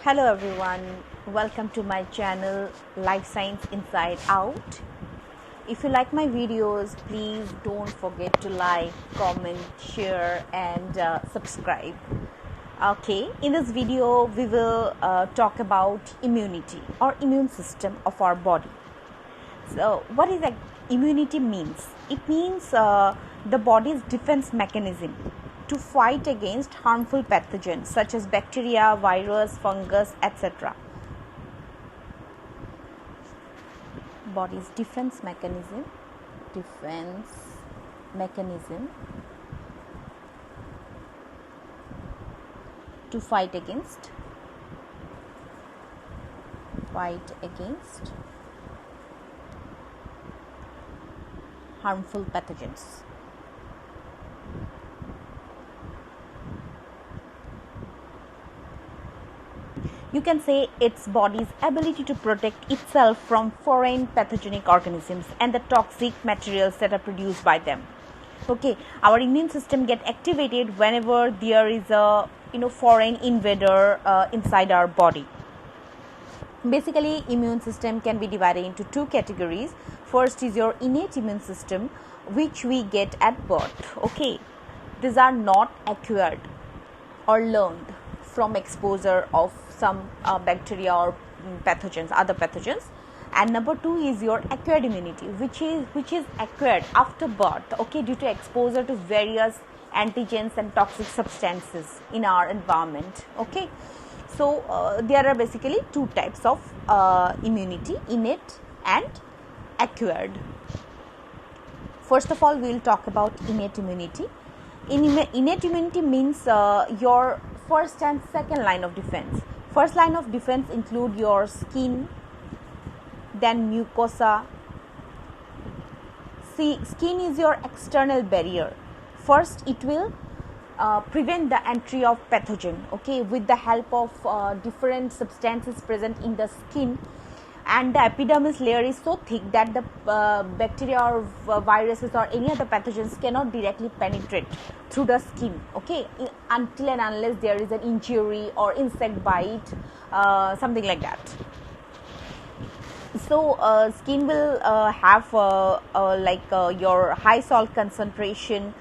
Hello everyone, welcome to my channel Life Science Inside Out. If you like my videos, please don't forget to like, comment, share and subscribe. Okay, in this video we will talk about immunity or immune system of our body. So what is immunity means? It means the body's defense mechanism to fight against harmful pathogens such as bacteria, virus, fungus, etc. Body's defense mechanism to fight against harmful pathogens. You can say its body's ability to protect itself from foreign pathogenic organisms and the toxic materials that are produced by them. Okay, our immune system gets activated whenever there is a foreign invader inside our body. Basically, immune system can be divided into two categories. First is your innate immune system, which we get at birth. Okay, these are not acquired or learned from exposure of some bacteria or other pathogens. And number two is your acquired immunity, which is acquired after birth, okay, due to exposure to various antigens and toxic substances in our environment. Okay, so there are basically two types of immunity, innate and acquired. First of all, we will talk about innate immunity. Innate immunity means your first and second line of defense. First line of defense include your skin, then mucosa. See, skin is your external barrier. First, it will prevent the entry of pathogen, okay, with the help of different substances present in the skin. And the epidermis layer is so thick that the bacteria or viruses or any other pathogens cannot directly penetrate through the skin, okay, until and unless there is an injury or insect bite, something like that. So skin will have your high salt concentration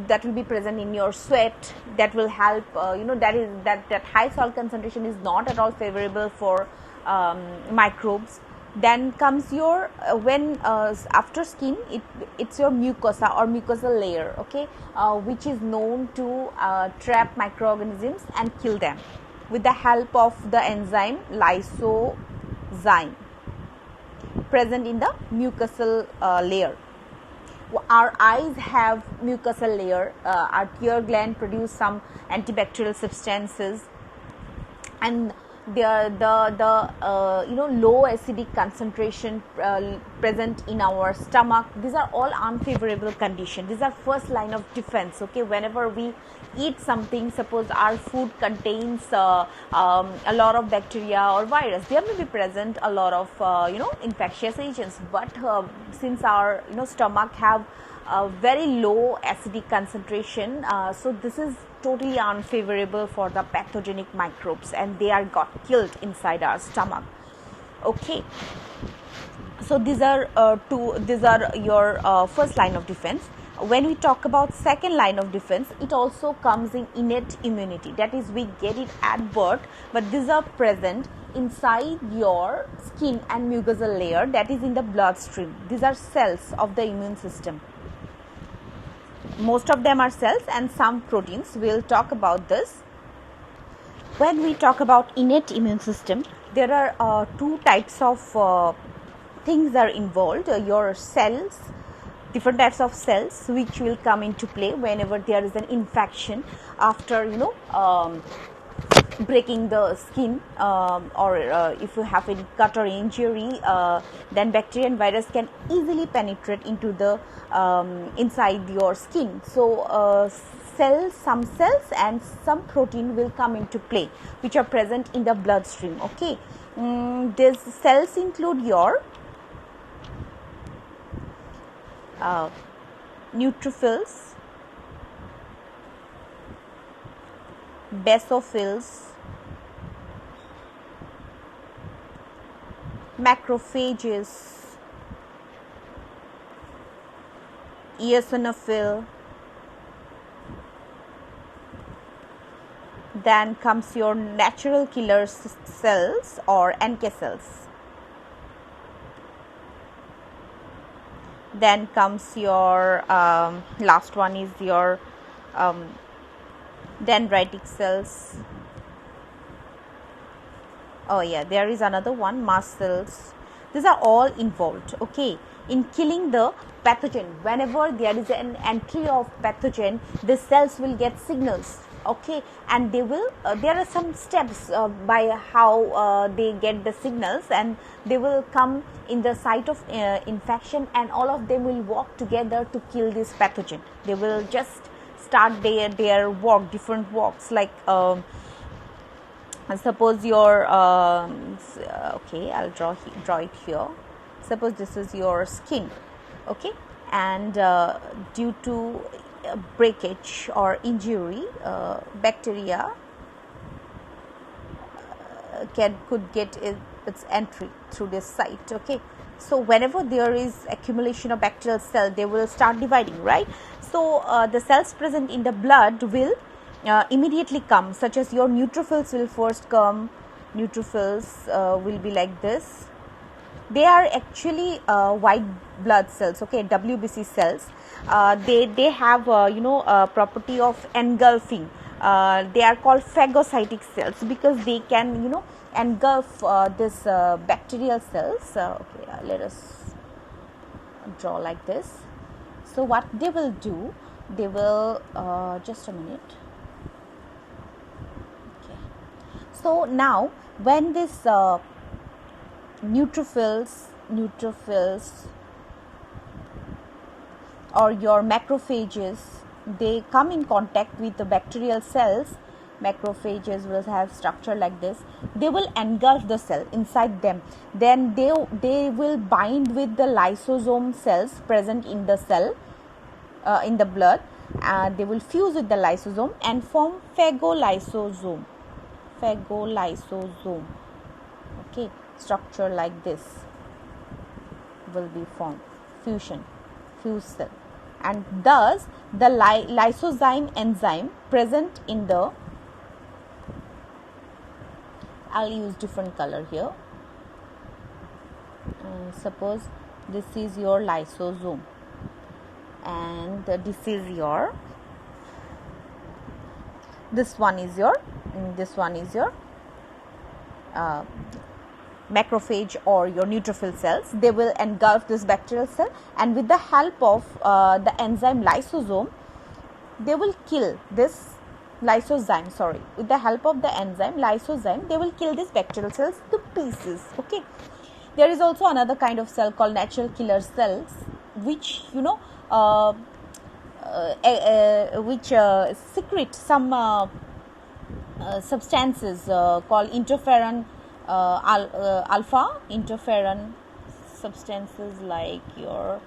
that will be present in your sweat. That will help, that high salt concentration is not at all favorable for microbes. Then comes your after skin, it's your mucosa or mucosal layer, okay, which is known to trap microorganisms and kill them with the help of the enzyme lysozyme present in the mucosal layer. Our eyes have mucosal layer. Our tear gland produce some antibacterial substances, and the low acidic concentration present in our stomach. These are all unfavorable conditions. These are first line of defense. Okay, whenever we eat something, suppose our food contains a lot of bacteria or virus, there may be present a lot of infectious agents, but since our stomach have a very low acidic concentration, so this is totally unfavorable for the pathogenic microbes, and they are got killed inside our stomach. Okay, so these are your first line of defense. When we talk about second line of defense, it also comes in innate immunity. That is, we get it at birth, but these are present inside your skin and mucosal layer, that is in the bloodstream. These are cells of the immune system. Most of them are cells and some proteins. We'll talk about this. When we talk about innate immune system, there are two types of things are involved. Your cells, different types of cells, which will come into play whenever there is an infection after breaking the skin, or if you have a cut or injury, then bacteria and virus can easily penetrate into the inside your skin. So some cells and some protein will come into play, which are present in the bloodstream. Okay, these cells include your neutrophils, basophils, macrophages, eosinophil, then comes your natural killer cells or NK cells. Then comes your last one is your dendritic cells. Oh yeah, there is another one, mast cells. These are all involved, okay, in killing the pathogen. Whenever there is an entry of pathogen, the cells will get signals, okay, and they will there are some steps by how they get the signals, and they will come in the site of infection, and all of them will work together to kill this pathogen. They will just start their work, different works, like suppose your okay, I'll draw it here. Suppose this is your skin, okay, and due to breakage or injury, bacteria could get its entry through this site, okay. So whenever there is accumulation of bacterial cell, they will start dividing, right? So the cells present in the blood will immediately come, such as your neutrophils will first come. Neutrophils will be like this. They are actually white blood cells, okay, WBC cells. They have property of engulfing. They are called phagocytic cells because they can engulf this bacterial cells. Okay, let us draw like this. So what they will do, they will just a minute. Okay. So now when this neutrophils or your macrophages, they come in contact with the bacterial cells. Macrophages will have structure like this. They will engulf the cell inside them. Then they will bind with the lysosome cells present in the cell, in the blood. They will fuse with the lysosome and form phagolysosome. Okay, structure like this will be formed, fused cell, and thus the lysozyme enzyme present in the, I'll use different color here. Suppose this is your lysosome and this one is your macrophage or your neutrophil cells. They will engulf this bacterial cell, and with the help of the enzyme lysosome, they will kill this lysozyme. With the help of the enzyme lysozyme, they will kill these bacterial cells to pieces. Okay. There is also another kind of cell called natural killer cells, which secrete some substances called interferon alpha. Interferon substances like your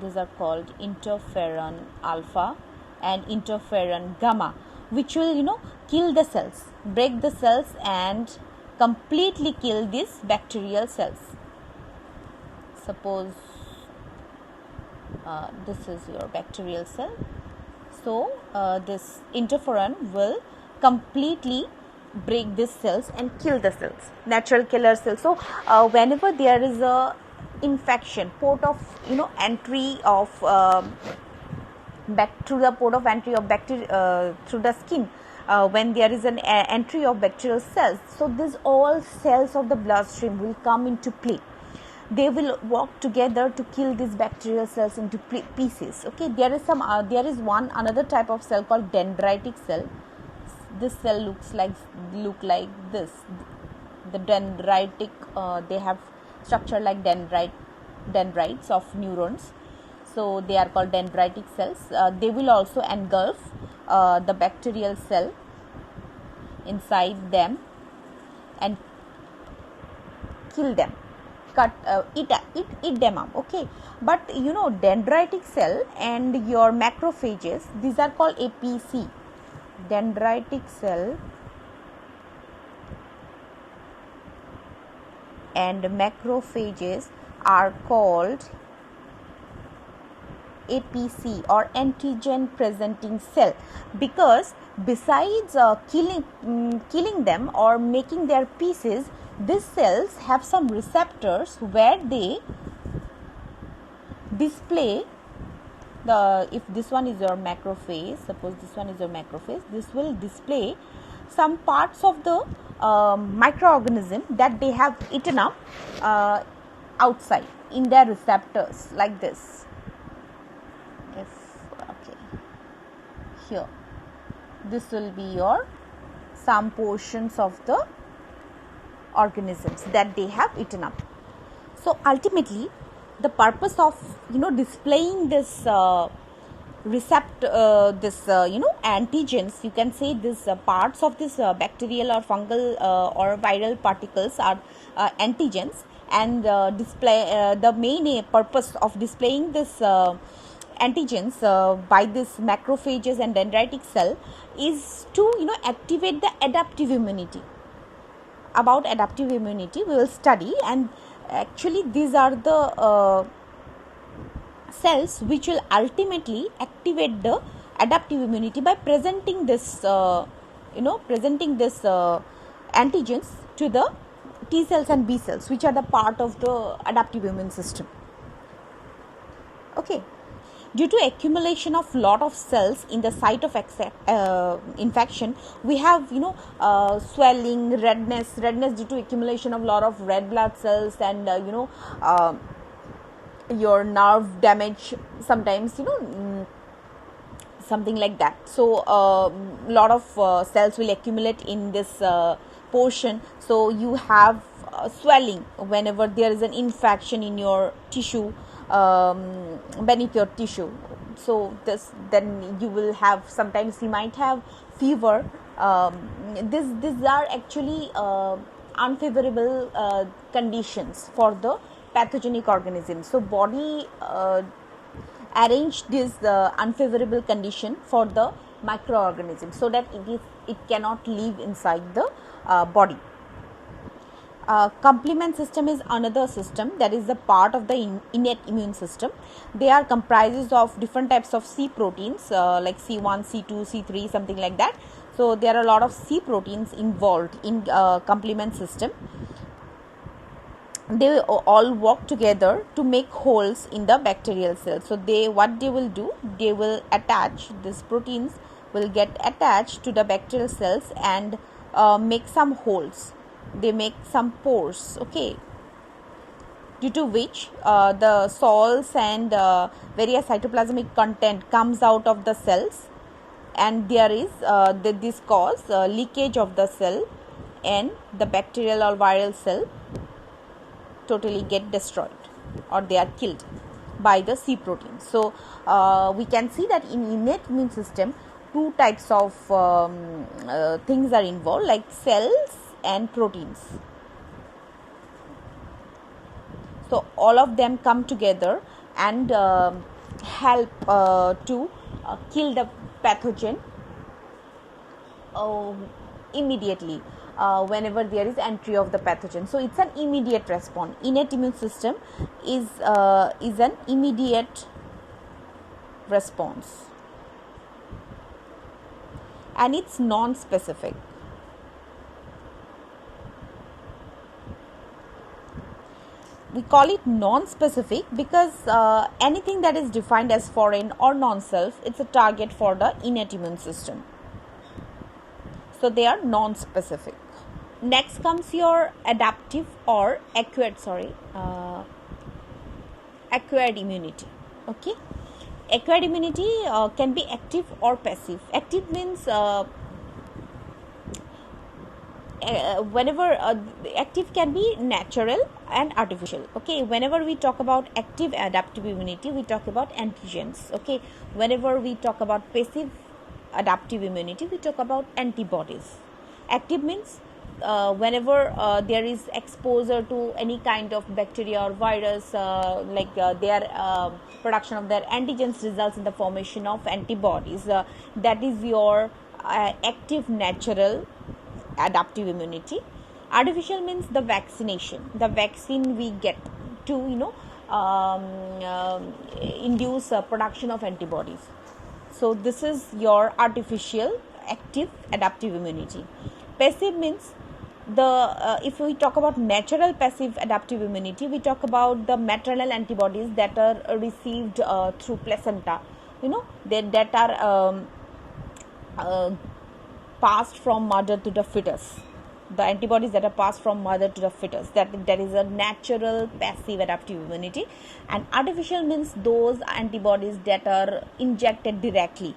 these are called interferon alpha and interferon gamma, which will kill the cells, break the cells and completely kill these bacterial cells. Suppose this is your bacterial cell. So this interferon will completely break these cells and kill the cells, natural killer cells. So whenever there is a infection, port of entry of through the port of entry of bacteria through the skin, when there is an entry of bacterial cells, so these all cells of the bloodstream will come into play. They will work together to kill these bacterial cells into pieces. Okay, there is another type of cell called dendritic cell. This cell look like this. The dendritic, they have structure like dendrites of neurons. So they are called dendritic cells. They will also engulf the bacterial cell inside them and kill them, eat them up. Okay, but dendritic cell and your macrophages, these are called APC. Dendritic cell and macrophages are called APC or antigen presenting cell, because besides killing them or making their pieces, these cells have some receptors where they display the, if this one is your macrophage, suppose this one is your macrophage, this will display some parts of the microorganism that they have eaten up outside in their receptors, like this. Here this will be your some portions of the organisms that they have eaten up. So ultimately the purpose of displaying this antigens, you can say this parts of this bacterial or fungal or viral particles are antigens, and the main purpose of displaying this antigens by this macrophages and dendritic cell is to activate the adaptive immunity. About adaptive immunity we will study, and actually these are the cells which will ultimately activate the adaptive immunity by presenting this antigens to the T cells and B cells, which are the part of the adaptive immune system. Okay. Due to accumulation of lot of cells in the site of infection, we have swelling, redness due to accumulation of lot of red blood cells, and your nerve damage sometimes, something like that. So lot of cells will accumulate in this portion, so you have swelling whenever there is an infection in your tissue, beneath your tissue. So then you will have, sometimes you might have fever. These are actually unfavorable conditions for the pathogenic organism. So body arrange this unfavorable condition for the microorganism so that it cannot live inside the body. Complement system is another system that is the part of the innate immune system. They are comprises of different types of C proteins like C1, C2, C3, something like that. So there are a lot of C proteins involved in complement system. They all work together to make holes in the bacterial cells. So what they will do, they will attach, these proteins will get attached to the bacterial cells and make some holes. They make some pores, okay, due to which the salts and various cytoplasmic content comes out of the cells, and there is this cause leakage of the cell, and the bacterial or viral cell totally get destroyed or they are killed by the C protein. So we can see that in innate immune system two types of things are involved, like cells and proteins. So all of them come together and help to kill the pathogen immediately whenever there is entry of the pathogen. So it's an immediate response. Innate immune system is an immediate response, and it's non-specific. We call it non-specific because anything that is defined as foreign or non-self, it's a target for the innate immune system. So they are non-specific. Next comes your adaptive or acquired immunity. Okay, acquired immunity can be active or passive. Active means whenever active can be natural and artificial. Okay, whenever we talk about active adaptive immunity, we talk about antigens. Okay, whenever we talk about passive adaptive immunity, we talk about antibodies. Active means whenever there is exposure to any kind of bacteria or virus, their production of their antigens results in the formation of antibodies. That is your active natural adaptive immunity. Artificial means the vaccination, the vaccine we get to induce production of antibodies. So this is your artificial active adaptive immunity. Passive means if we talk about natural passive adaptive immunity, we talk about the maternal antibodies that are received through placenta, that are passed from mother to the fetus. The antibodies that are passed from mother to the fetus, that is a natural passive adaptive immunity. And artificial means those antibodies that are injected directly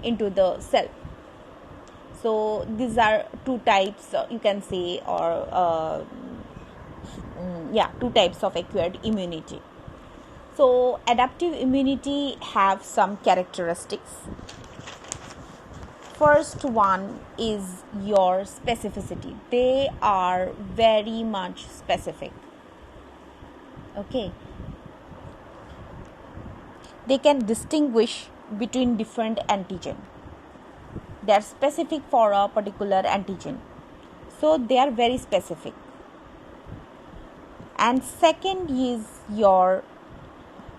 into the cell. So these are two types, you can say, or two types of acquired immunity. So adaptive immunity have some characteristics. First one is your specificity. They are very much specific. Okay. They can distinguish between different antigen. They are specific for a particular antigen. So they are very specific. And second is your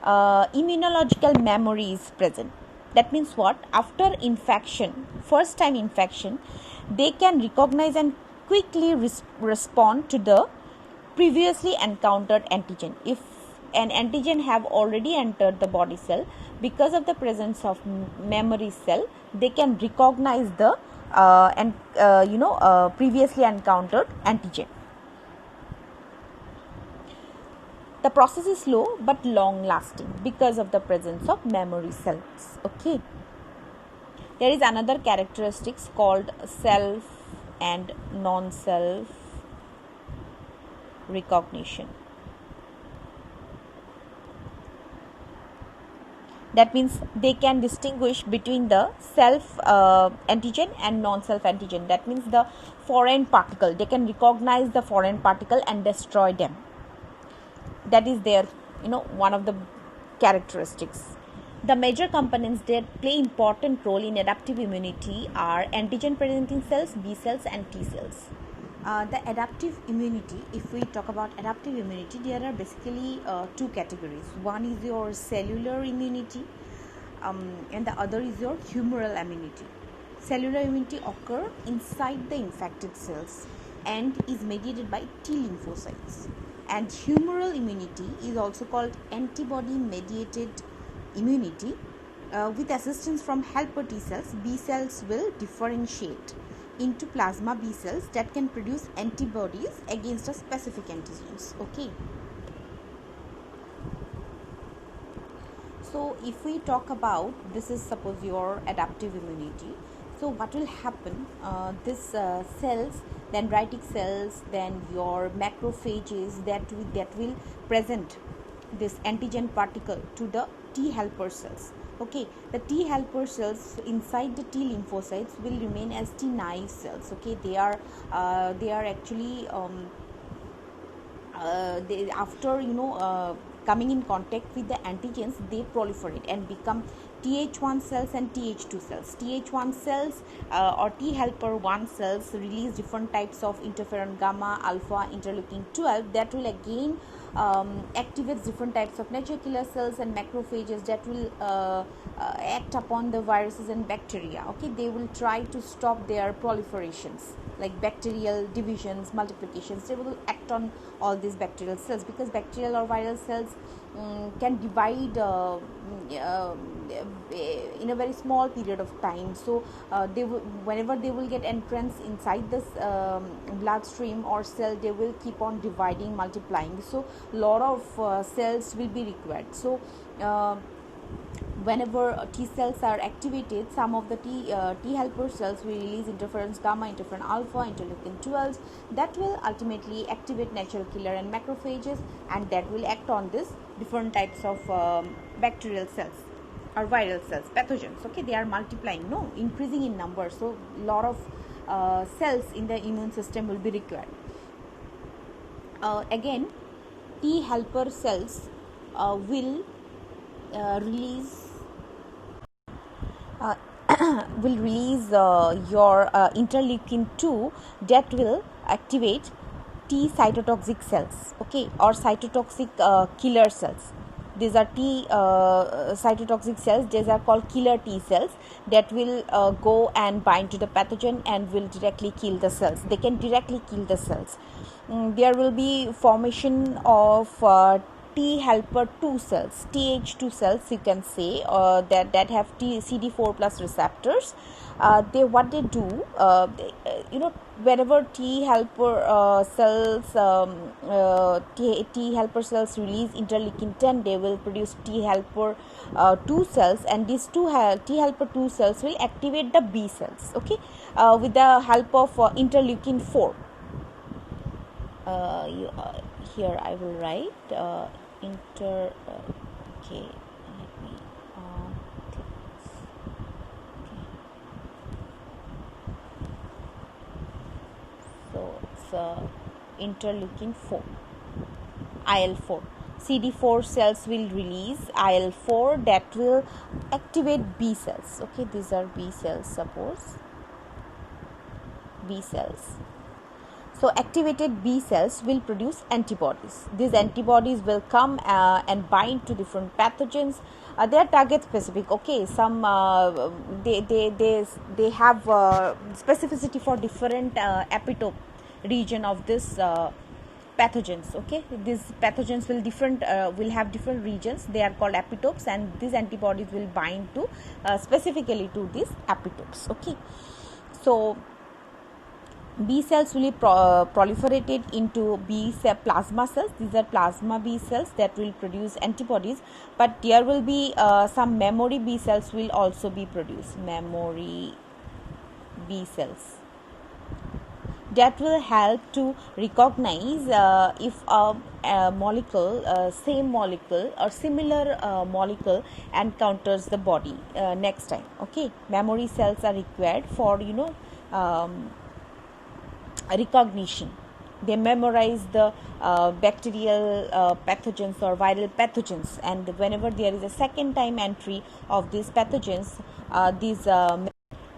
immunological memory is present. That means what? After infection, first time infection, they can recognize and quickly respond to the previously encountered antigen. If an antigen have already entered the body cell, because of the presence of memory cell, they can recognize the previously encountered antigen. The process is slow but long lasting because of the presence of memory cells. Okay. There is another characteristics called self and non-self recognition. That means they can distinguish between the self antigen and non-self antigen. That means the foreign particle. They can recognize the foreign particle and destroy them. That is their, one of the characteristics. The major components that play important role in adaptive immunity are antigen presenting cells, B cells and T cells. The adaptive immunity, if we talk about adaptive immunity, there are basically two categories. One is your cellular immunity and the other is your humoral immunity. Cellular immunity occurs inside the infected cells and is mediated by T lymphocytes. And humoral immunity is also called antibody mediated immunity. With assistance from helper T cells, B cells will differentiate into plasma B cells that can produce antibodies against a specific antigens. Okay. So if we talk about, this is suppose your adaptive immunity. So what will happen? This cells, dendritic cells, then your macrophages that will present this antigen particle to the T helper cells. Okay, the T helper cells inside the T lymphocytes will remain as T naive cells. Okay, they are actually after coming in contact with the antigens, they proliferate and become Th1 cells and Th2 cells. Th1 cells or T helper 1 cells release different types of interferon gamma, alpha, interleukin 12 that will again activate different types of natural killer cells and macrophages that will act upon the viruses and bacteria. Okay, they will try to stop their proliferations, like bacterial divisions, multiplications. They will act on all these bacterial cells, because bacterial or viral cells can divide in a very small period of time. So whenever they will get entrance inside this bloodstream or cell, they will keep on dividing, multiplying. So lot of cells will be required. So whenever T cells are activated, some of the T helper cells will release interferons gamma, interferon alpha, interleukin 12 that will ultimately activate natural killer and macrophages, and that will act on this different types of bacterial cells or viral cells, pathogens. Okay, they are multiplying, increasing in number. So lot of cells in the immune system will be required. Again, T helper cells will release your interleukin 2 that will activate T cytotoxic cells, okay, or cytotoxic killer cells. These are T cytotoxic cells. These are called killer T cells that will go and bind to the pathogen and will directly kill the cells. They can directly kill the cells. There will be formation of T helper 2 cells, Th2 cells, you can say, that have CD4 plus receptors. What they do, whenever T helper cells T helper cells release interleukin 10, they will produce T helper 2 cells, and these T helper 2 cells will activate the B cells, okay, with the help of interleukin 4. Here I will write okay, let me so it's interleukin 4, IL-4. CD4 cells will release IL-4 that will activate B cells, okay, these are B cells, suppose B cells. So activated B cells will produce antibodies. These antibodies will come and bind to different pathogens. They are target specific. Okay, some they have specificity for different epitope region of this pathogens. Okay, these pathogens will have different regions. They are called epitopes, and these antibodies will bind to specifically to these epitopes. Okay, so B cells will be proliferated into B cell plasma cells. These are plasma B cells that will produce antibodies, but there will be some memory B cells will also be produced. Memory B cells that will help to recognize if a molecule, same molecule or similar molecule encounters the body next time. Okay, memory cells are required for recognition. They memorize the bacterial pathogens or viral pathogens, and whenever there is a second time entry of these pathogens,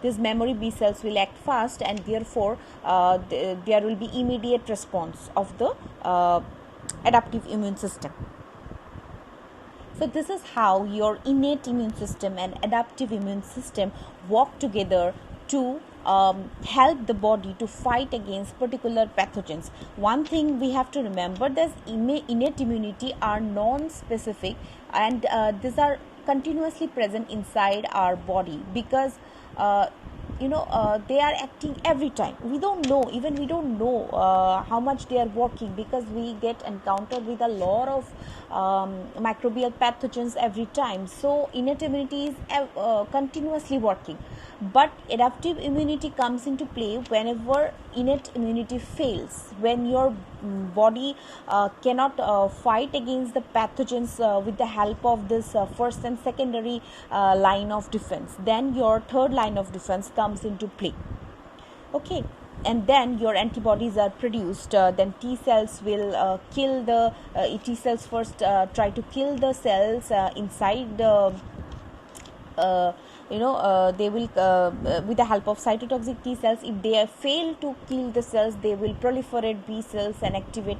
these memory B cells will act fast, and therefore there will be immediate response of the adaptive immune system. So this is how your innate immune system and adaptive immune system work together to help the body to fight against particular pathogens. One thing we have to remember, that innate immunity are non-specific, and these are continuously present inside our body, because they are acting every time. We don't know how much they are working, because we get encountered with a lot of microbial pathogens every time. So innate immunity is continuously working, but adaptive immunity comes into play whenever innate immunity fails, when your body cannot fight against the pathogens with the help of this first and secondary line of defense. Then your third line of defense comes into play. Okay, and then your antibodies are produced. Then T cells will kill the T cells first, try to kill the cells inside the they will with the help of cytotoxic T cells. If they fail to kill the cells, they will proliferate B cells and activate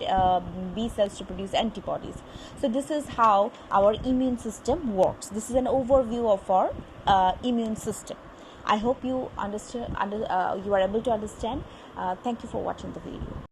B cells to produce antibodies. So this is how our immune system works. This is an overview of our immune system. I hope you understand. You are able to understand. Thank you for watching the video.